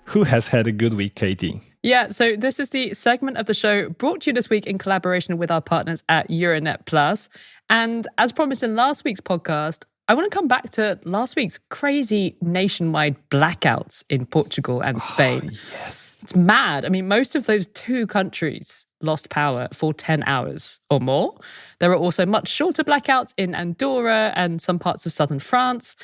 Who has had a good week, Katy? Yeah, so this is the segment of the show brought to you this week in collaboration with our partners at Euronet Plus. And as promised in last week's podcast, I want to come back to last week's crazy nationwide blackouts in Portugal and Spain. Oh, yes. It's mad. I mean, most of those two countries lost power for 10 hours or more. There are also much shorter blackouts in Andorra and some parts of southern France.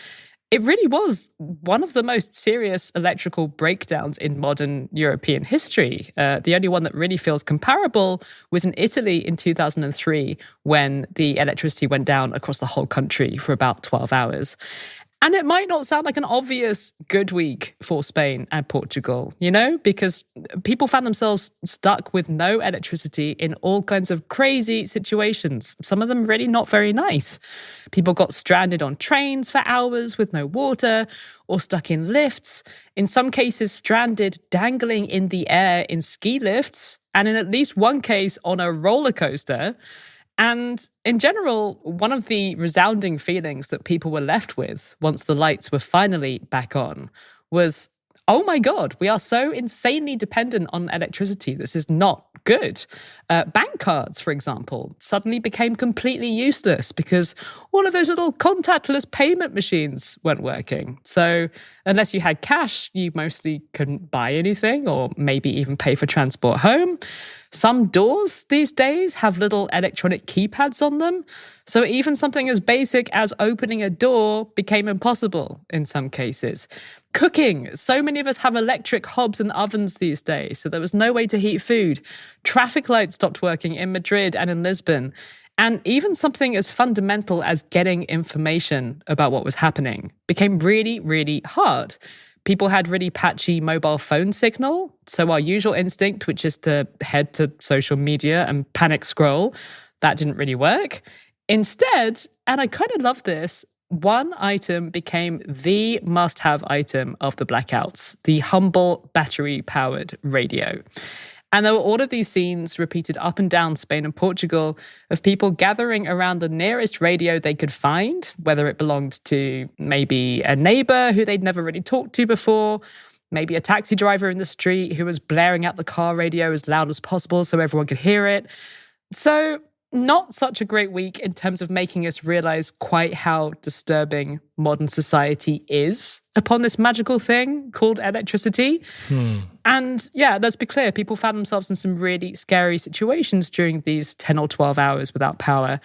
It really was one of the most serious electrical breakdowns in modern European history. The only one that really feels comparable was in Italy in 2003 when the electricity went down across the whole country for about 12 hours. And it might not sound like an obvious good week for Spain and Portugal, because people found themselves stuck with no electricity in all kinds of crazy situations. Some of them really not very nice. People got stranded on trains for hours with no water or stuck in lifts. In some cases, stranded dangling in the air in ski lifts, and in at least one case on a roller coaster. And in general, one of the resounding feelings that people were left with once the lights were finally back on was, oh my God, we are so insanely dependent on electricity. This is not good. Bank cards, for example, suddenly became completely useless because all of those little contactless payment machines weren't working. So unless you had cash, you mostly couldn't buy anything or maybe even pay for transport home. Some doors these days have little electronic keypads on them. So even something as basic as opening a door became impossible in some cases. Cooking. So many of us have electric hobs and ovens these days, so there was no way to heat food. Traffic lights stopped working in Madrid and in Lisbon. And even something as fundamental as getting information about what was happening became really, really hard. People had really patchy mobile phone signal. So our usual instinct, which is to head to social media and panic scroll, that didn't really work. Instead, and I kind of love this, one item became the must-have item of the blackouts, the humble battery-powered radio. And there were all of these scenes repeated up and down Spain and Portugal of people gathering around the nearest radio they could find, whether it belonged to maybe a neighbor who they'd never really talked to before, maybe a taxi driver in the street who was blaring out the car radio as loud as possible so everyone could hear it. So not such a great week in terms of making us realize quite how disturbing modern society is upon this magical thing called electricity. And yeah, let's be clear, people found themselves in some really scary situations during these 10 or 12 hours without power.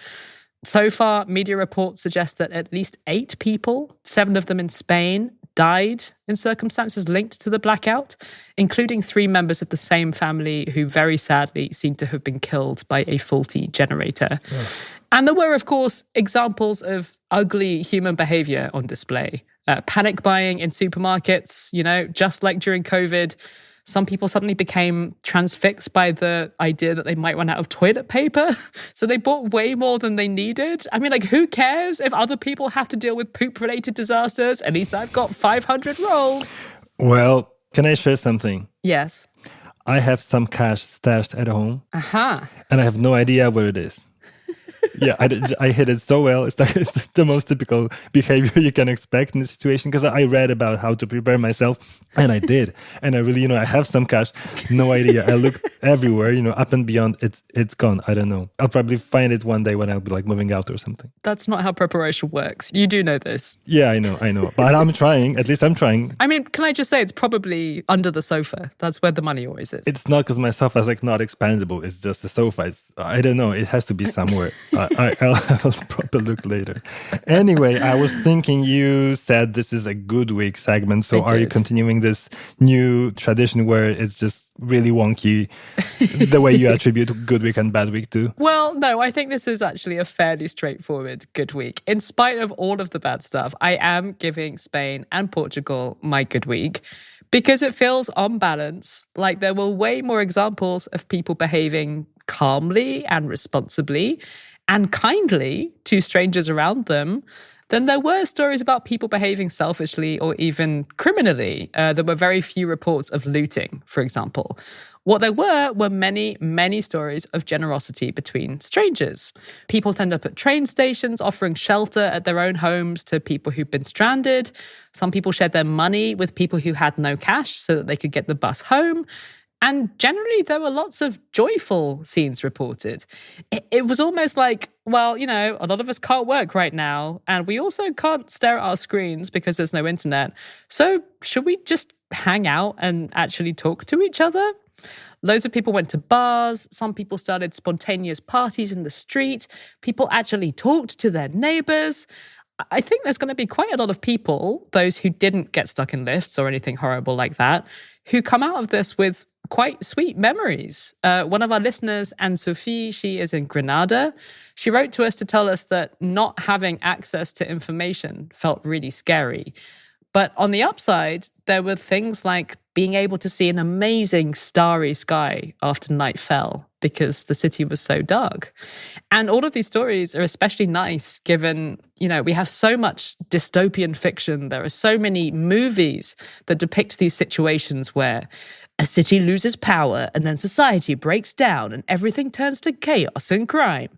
So far, media reports suggest that at least 8 people, 7 of them in Spain, died in circumstances linked to the blackout, including 3 members of the same family who very sadly seem to have been killed by a faulty generator. Yeah. And there were, of course, examples of ugly human behavior on display. Panic buying in supermarkets, just like during COVID. Some people suddenly became transfixed by the idea that they might run out of toilet paper. So they bought way more than they needed. I mean, who cares if other people have to deal with poop-related disasters? At least I've got 500 rolls. Well, can I share something? Yes. I have some cash stashed at home. Aha. And I have no idea where it is. Yeah, I hid it so well. It's the most typical behavior you can expect in this situation because I read about how to prepare myself and I did. And I really, I have some cash, no idea. I looked everywhere, up and beyond. It's gone. I don't know. I'll probably find it one day when I'll be moving out or something. That's not how preparation works. You do know this. Yeah, I know. But I'm trying. At least I'm trying. I mean, can I just say it's probably under the sofa. That's where the money always is. It's not because my sofa is not expandable. It's just a sofa. I don't know. It has to be somewhere. I'll have a proper look later. Anyway, I was thinking you said this is a good week segment. So are you continuing this new tradition where it's just really wonky, the way you attribute good week and bad week to? Well, no, I think this is actually a fairly straightforward good week. In spite of all of the bad stuff, I am giving Spain and Portugal my good week because it feels on balance like there were way more examples of people behaving calmly and responsibly and kindly to strangers around them Then there were stories about people behaving selfishly or even criminally. There were very few reports of looting, for example. What there were many, many stories of generosity between strangers. People turned up at train stations offering shelter at their own homes to people who'd been stranded. Some people shared their money with people who had no cash so that they could get the bus home. And generally, there were lots of joyful scenes reported. It was almost like, well, you know, a lot of us can't work right now, and we also can't stare at our screens because there's no internet. So should we just hang out and actually talk to each other? Loads of people went to bars. Some people started spontaneous parties in the street. People actually talked to their neighbors. I think there's going to be quite a lot of people, those who didn't get stuck in lifts or anything horrible like that, who come out of this with quite sweet memories. One of our listeners, Anne-Sophie, she is in Granada. She wrote to us to tell us that not having access to information felt really scary. But on the upside, there were things like being able to see an amazing starry sky after night fell because the city was so dark. And all of these stories are especially nice given, you know, we have so much dystopian fiction. There are so many movies that depict these situations where a city loses power and then society breaks down and everything turns to chaos and crime.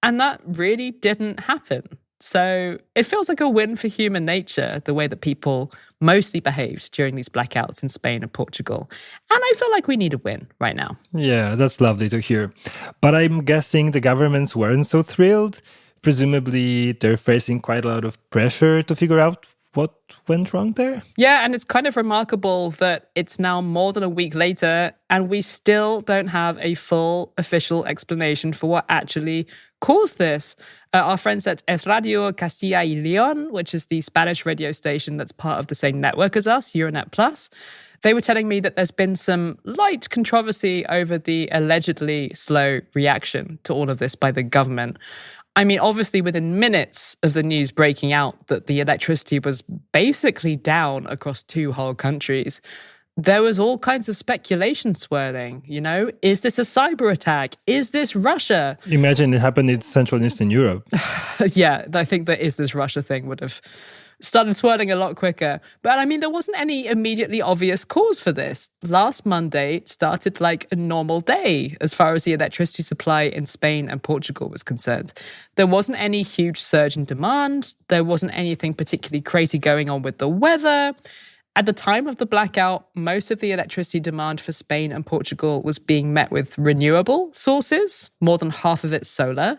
And that really didn't happen. So it feels like a win for human nature, the way that people mostly behaved during these blackouts in Spain and Portugal. And I feel like we need a win right now. Yeah, that's lovely to hear. But I'm guessing the governments weren't so thrilled. Presumably, they're facing quite a lot of pressure to figure out what went wrong there. Yeah, and it's kind of remarkable that it's now more than a week later and we still don't have a full official explanation for what actually caused this. Our friends at Es Radio Castilla y León, which is the Spanish radio station that's part of the same network as us, Euronet Plus, they were telling me that there's been some light controversy over the allegedly slow reaction to all of this by the government. I mean, obviously, within minutes of the news breaking out that the electricity was basically down across two whole countries, there was all kinds of speculation swirling. You know, is this a cyber attack? Is this Russia? Imagine it happened in Central and Eastern Europe. Yeah, I think the is this Russia thing would have started swirling a lot quicker. But I mean, there wasn't any immediately obvious cause for this. Last Monday started like a normal day as far as the electricity supply in Spain and Portugal was concerned. There wasn't any huge surge in demand. There wasn't anything particularly crazy going on with the weather. At the time of the blackout, most of the electricity demand for Spain and Portugal was being met with renewable sources, more than half of it solar.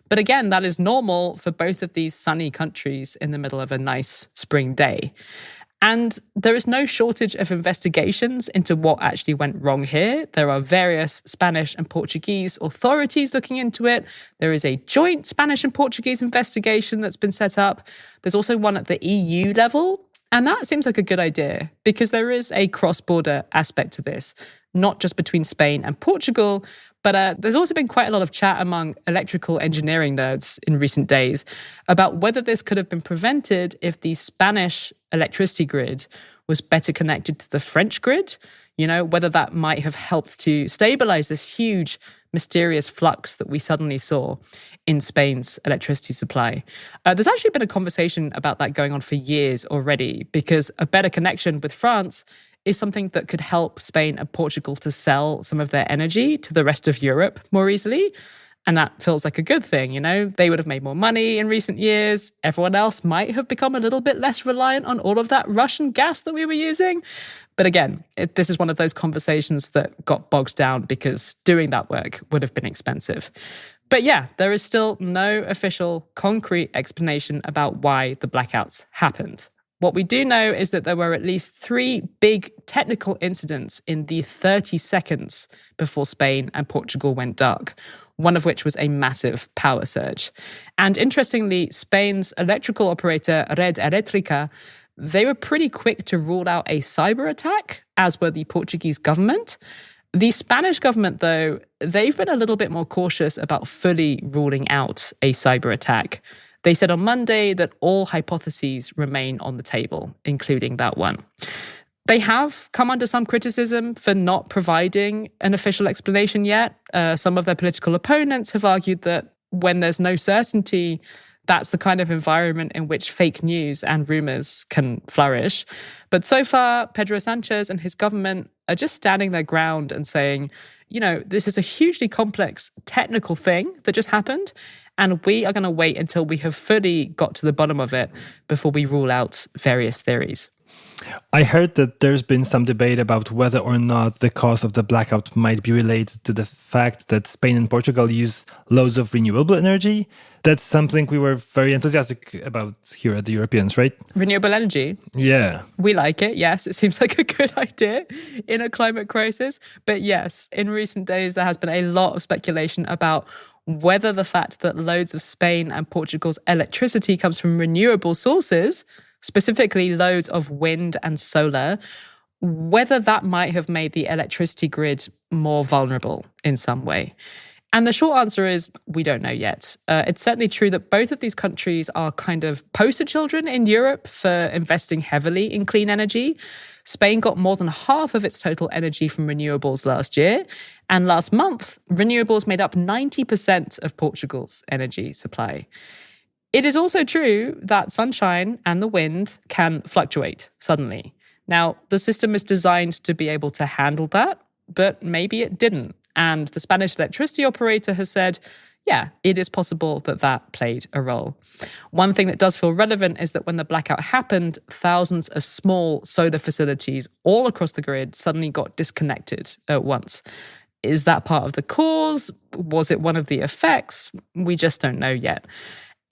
But again, that is normal for both of these sunny countries in the middle of a nice spring day. And there is no shortage of investigations into what actually went wrong here. There are various Spanish and Portuguese authorities looking into it. There is a joint Spanish and Portuguese investigation that's been set up. There's also one at the EU level. And that seems like a good idea because there is a cross-border aspect to this, not just between Spain and Portugal, but there's also been quite a lot of chat among electrical engineering nerds in recent days about whether this could have been prevented if the Spanish electricity grid was better connected to the French grid, you know, whether that might have helped to stabilize this huge mysterious flux that we suddenly saw in Spain's electricity supply. There's actually been a conversation about that going on for years already because a better connection with France is something that could help Spain and Portugal to sell some of their energy to the rest of Europe more easily. And that feels like a good thing, you know? They would have made more money in recent years. Everyone else might have become a little bit less reliant on all of that Russian gas that we were using. But again, this is one of those conversations that got bogged down because doing that work would have been expensive. But yeah, there is still no official concrete explanation about why the blackouts happened. What we do know is that there were at least 3 big technical incidents in the 30 seconds before Spain and Portugal went dark, one of which was a massive power surge. And interestingly, Spain's electrical operator, Red Eléctrica, they were pretty quick to rule out a cyber attack, as were the Portuguese government. The Spanish government, though, they've been a little bit more cautious about fully ruling out a cyber attack. They said on Monday that all hypotheses remain on the table, including that one. They have come under some criticism for not providing an official explanation yet. Some of their political opponents have argued that when there's no certainty, That's the kind of environment in which fake news and rumors can flourish. But so far, Pedro Sanchez and his government are just standing their ground and saying, this is a hugely complex technical thing that just happened, and we are going to wait until we have fully got to the bottom of it before we rule out various theories. I heard that there's been some debate about whether or not the cause of the blackout might be related to the fact that Spain and Portugal use loads of renewable energy. That's something we were very enthusiastic about here at the Europeans, right? Renewable energy? Yeah. We like it, yes. It seems like a good idea in a climate crisis. But yes, in recent days, there has been a lot of speculation about whether the fact that loads of Spain and Portugal's electricity comes from renewable sources, specifically loads of wind and solar, whether that might have made the electricity grid more vulnerable in some way. And the short answer is we don't know yet. It's certainly true that both of these countries are kind of poster children in Europe for investing heavily in clean energy. Spain got more than half of its total energy from renewables last year. And last month, renewables made up 90% of Portugal's energy supply. It is also true that sunshine and the wind can fluctuate suddenly. Now, the system is designed to be able to handle that, but maybe it didn't. And the Spanish electricity operator has said, yeah, it is possible that that played a role. One thing that does feel relevant is that when the blackout happened, thousands of small solar facilities all across the grid suddenly got disconnected at once. Is that part of the cause? Was it one of the effects? We just don't know yet.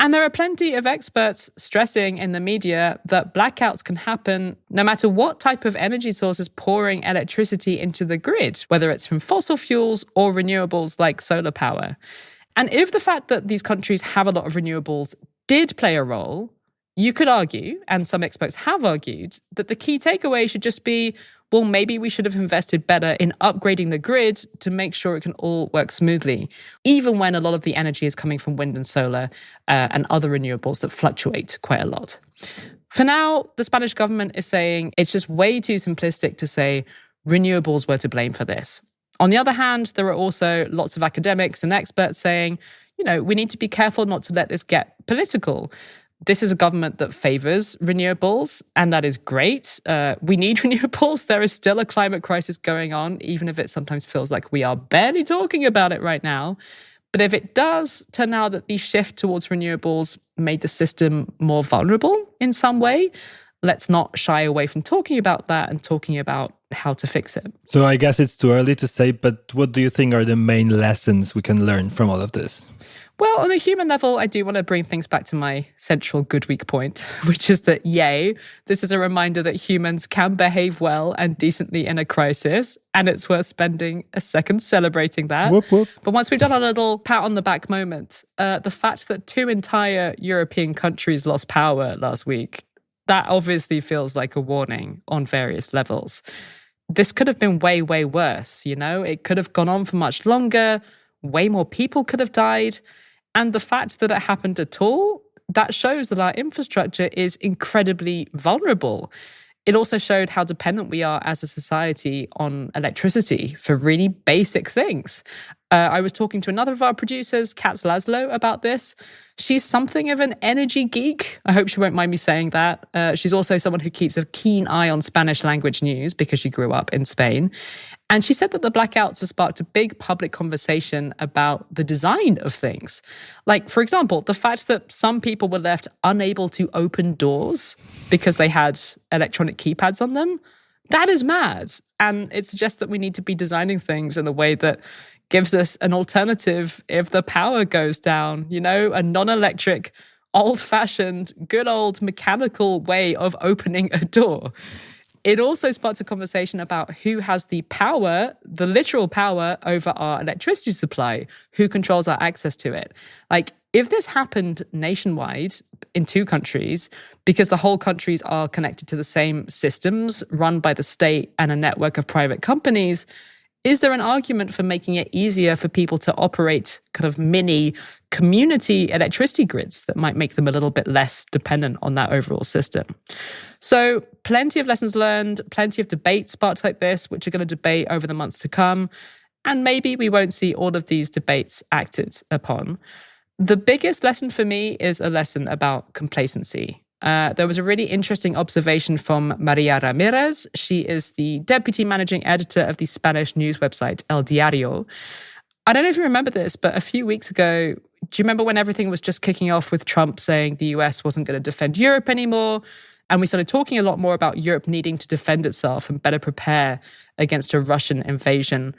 And there are plenty of experts stressing in the media that blackouts can happen no matter what type of energy source is pouring electricity into the grid, whether it's from fossil fuels or renewables like solar power. And if the fact that these countries have a lot of renewables did play a role, you could argue, and some experts have argued, that the key takeaway should just be, well, maybe we should have invested better in upgrading the grid to make sure it can all work smoothly, even when a lot of the energy is coming from wind and solar and other renewables that fluctuate quite a lot. For now, the Spanish government is saying it's just way too simplistic to say renewables were to blame for this. On the other hand, there are also lots of academics and experts saying, we need to be careful not to let this get political. This is a government that favors renewables, and that is great. We need renewables. There is still a climate crisis going on, even if it sometimes feels like we are barely talking about it right now. But if it does turn out that the shift towards renewables made the system more vulnerable in some way, let's not shy away from talking about that and talking about how to fix it. So I guess it's too early to say, but what do you think are the main lessons we can learn from all of this? Well, on a human level, I do want to bring things back to my central good week point, which is that, yay, this is a reminder that humans can behave well and decently in a crisis, and it's worth spending a second celebrating that. Whoop, whoop. But once we've done our little pat on the back moment, the fact that 2 entire European countries lost power last week, that obviously feels like a warning on various levels. This could have been way, way worse, It could have gone on for much longer, way more people could have died. And the fact that it happened at all, that shows that our infrastructure is incredibly vulnerable. It also showed how dependent we are as a society on electricity for really basic things. I was talking to another of our producers, Katz Laszlo, about this. She's something of an energy geek. I hope she won't mind me saying that. She's also someone who keeps a keen eye on Spanish language news because she grew up in Spain. And she said that the blackouts have sparked a big public conversation about the design of things. Like, for example, the fact that some people were left unable to open doors because they had electronic keypads on them. That is mad. And it suggests that we need to be designing things in a way that gives us an alternative if the power goes down, a non-electric, old-fashioned, good old mechanical way of opening a door. It also sparked a conversation about who has the power, the literal power over our electricity supply, who controls our access to it. Like, if this happened nationwide in 2 countries, because the whole countries are connected to the same systems run by the state and a network of private companies, is there an argument for making it easier for people to operate kind of mini community electricity grids that might make them a little bit less dependent on that overall system? So plenty of lessons learned, plenty of debates sparked like this, which are going to debate over the months to come. And maybe we won't see all of these debates acted upon. The biggest lesson for me is a lesson about complacency. There was a really interesting observation from Maria Ramirez. She is the deputy managing editor of the Spanish news website El Diario. I don't know if you remember this, but a few weeks ago, do you remember when everything was just kicking off with Trump saying the US wasn't going to defend Europe anymore? And we started talking a lot more about Europe needing to defend itself and better prepare against a Russian invasion.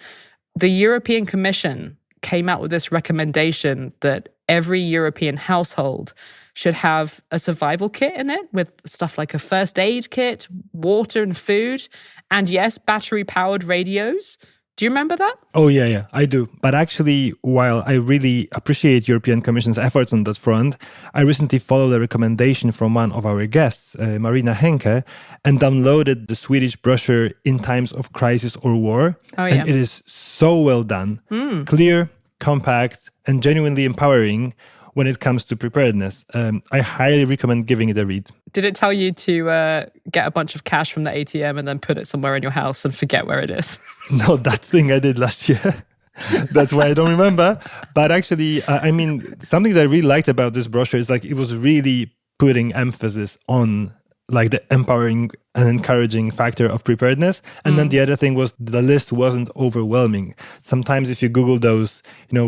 The European Commission came out with this recommendation that every European household should have a survival kit in it with stuff like a first aid kit, water and food, and yes, battery-powered radios. Do you remember that? Oh, yeah, I do. But actually, while I really appreciate European Commission's efforts on that front, I recently followed a recommendation from one of our guests, Marina Henke, and downloaded the Swedish brochure In Times of Crisis or War. Oh, yeah. And it is so well done. Clear, compact, and genuinely empowering when it comes to preparedness. I highly recommend giving it a read. Did it tell you to get a bunch of cash from the ATM and then put it somewhere in your house and forget where it is? No, that thing I did last year. That's why I don't remember. But actually, something that I really liked about this brochure is like it was really putting emphasis on like the empowering and encouraging factor of preparedness. And then the other thing was the list wasn't overwhelming. Sometimes if you Google those,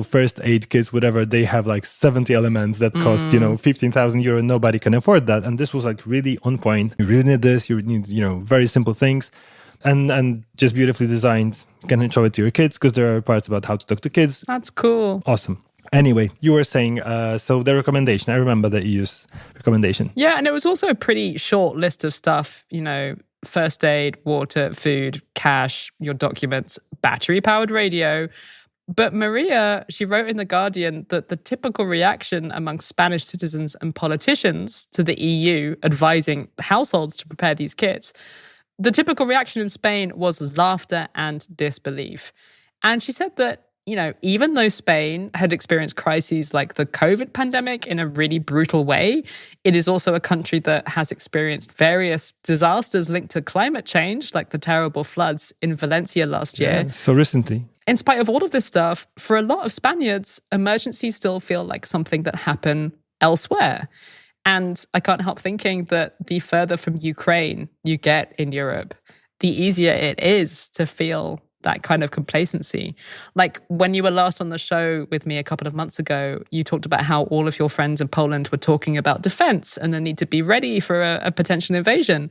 first aid kits, whatever, they have like 70 elements that cost, 15,000 euro. Nobody can afford that. And this was like really on point. You really need this. You need, very simple things. And just beautifully designed. You can show it to your kids because there are parts about how to talk to kids. That's cool. Awesome. Anyway, you were saying, so the recommendation, I remember the EU's recommendation. Yeah, and it was also a pretty short list of stuff, first aid, water, food, cash, your documents, battery-powered radio. But Maria, she wrote in The Guardian that the typical reaction among Spanish citizens and politicians to the EU advising households to prepare these kits, the typical reaction in Spain was laughter and disbelief. And she said that even though Spain had experienced crises like the COVID pandemic in a really brutal way, it is also a country that has experienced various disasters linked to climate change, like the terrible floods in Valencia last year. Yeah, so recently. In spite of all of this stuff, for a lot of Spaniards, emergencies still feel like something that happen elsewhere. And I can't help thinking that the further from Ukraine you get in Europe, the easier it is to feel that kind of complacency. Like when you were last on the show with me a couple of months ago, you talked about how all of your friends in Poland were talking about defense and the need to be ready for a potential invasion.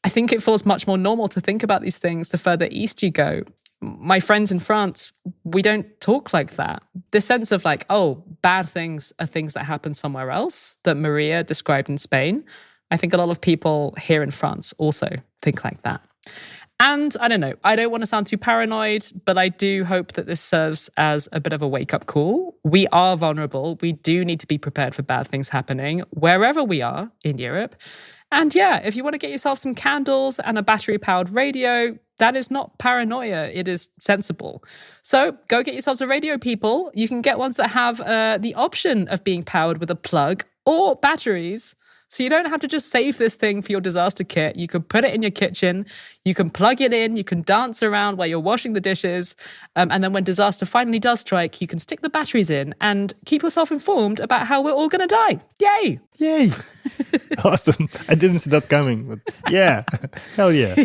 I think it feels much more normal to think about these things the further east you go. My friends in France, we don't talk like that. This sense of like, oh, bad things are things that happen somewhere else that Maria described in Spain. I think a lot of people here in France also think like that. And I don't know, I don't want to sound too paranoid, but I do hope that this serves as a bit of a wake-up call. We are vulnerable. We do need to be prepared for bad things happening wherever we are in Europe. And yeah, if you want to get yourself some candles and a battery-powered radio, that is not paranoia. It is sensible. So go get yourselves a radio, people. You can get ones that have the option of being powered with a plug or batteries. So you don't have to just save this thing for your disaster kit. You can put it in your kitchen. You can plug it in. You can dance around while you're washing the dishes. And then when disaster finally does strike, you can stick the batteries in and keep yourself informed about how we're all going to die. Yay! Yay! Awesome. I didn't see that coming, but yeah. Hell yeah.